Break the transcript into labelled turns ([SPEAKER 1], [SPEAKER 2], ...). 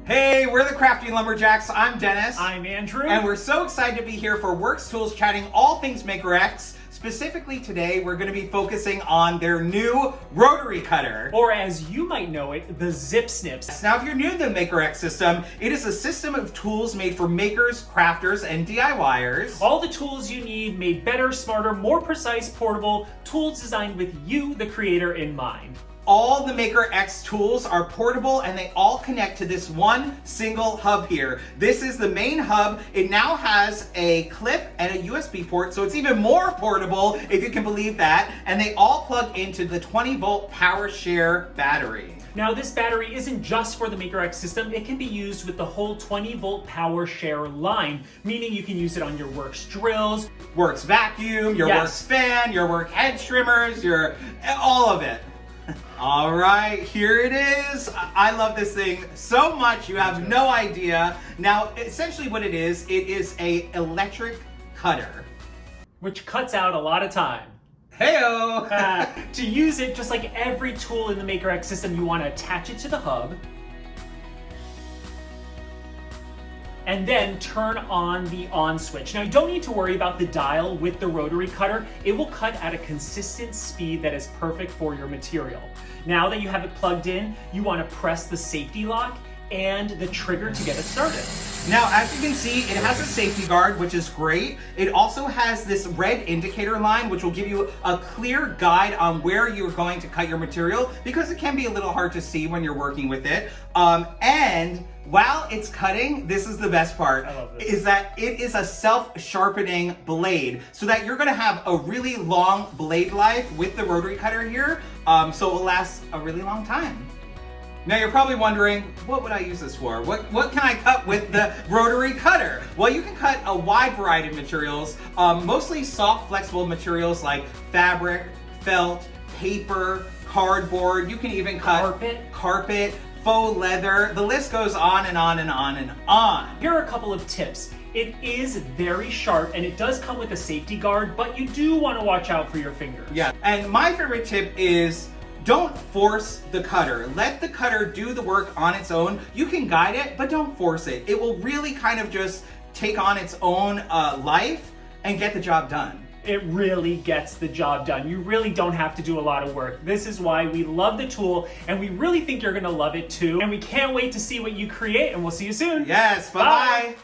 [SPEAKER 1] Hey, we're the Crafty LumberJacks. I'm Dennis.
[SPEAKER 2] I'm Andrew.
[SPEAKER 1] And we're so excited to be here for Worx Tools chatting all things MakerX. Specifically today, we're going to be focusing on their new rotary cutter.
[SPEAKER 2] Or as you might know it, the Zip Snips.
[SPEAKER 1] Now, if you're new to the MakerX system, it is a system of tools made for makers, crafters, and DIYers.
[SPEAKER 2] All the tools you need made better, smarter, more precise, portable, tools designed with you, the creator, in mind.
[SPEAKER 1] All the MakerX tools are portable and they all connect to this one single hub here. This is the main hub. It now has a clip and a USB port, so it's even more portable, if you can believe that. And they all plug into the 20-volt power share battery.
[SPEAKER 2] Now, this battery isn't just for the MakerX system. It can be used with the whole 20-volt power share line, meaning you can use it on your Worx drills,
[SPEAKER 1] Worx vacuum, your Worx fan, your Worx head trimmers, all of it. All right, here it is. I love this thing so much, you have no idea. Now, essentially what it is a electric cutter.
[SPEAKER 2] which cuts out a lot of time.
[SPEAKER 1] Hey-o!
[SPEAKER 2] To use it, just like every tool in the MakerX system, you want to attach it to the hub, and then turn on the on switch. Now, you don't need to worry about the dial with the rotary cutter. It will cut at a consistent speed that is perfect for your material. Now that you have it plugged in, you want to press the safety lock and the trigger to get it started.
[SPEAKER 1] Now, as you can see, it has a safety guard, which is great. It also has this red indicator line, which will give you a clear guide on where you're going to cut your material, because it can be a little hard to see when you're working with it. And while it's cutting, this is the best part, is that it is a self-sharpening blade, so that you're gonna have a really long blade life with the rotary cutter here, so it will last a really long time. Now you're probably wondering, what would I use this for? What can I cut with the rotary cutter? Well, you can cut a wide variety of materials, mostly soft, flexible materials like fabric, felt, paper, cardboard. You can even cut carpet, faux leather. The list goes on and on and on and on.
[SPEAKER 2] Here are a couple of tips. It is very sharp and it does come with a safety guard, but you do want to watch out for your fingers.
[SPEAKER 1] Yeah, and my favorite tip is don't force the cutter. Let the cutter do the work on its own. You can guide it, but don't force it. It will really kind of just take on its own life and get the job done.
[SPEAKER 2] It really gets the job done. You really don't have to do a lot of work. This is why we love the tool, and we really think you're gonna love it too. And we can't wait to see what you create, and we'll see you soon.
[SPEAKER 1] Yes, bye-bye.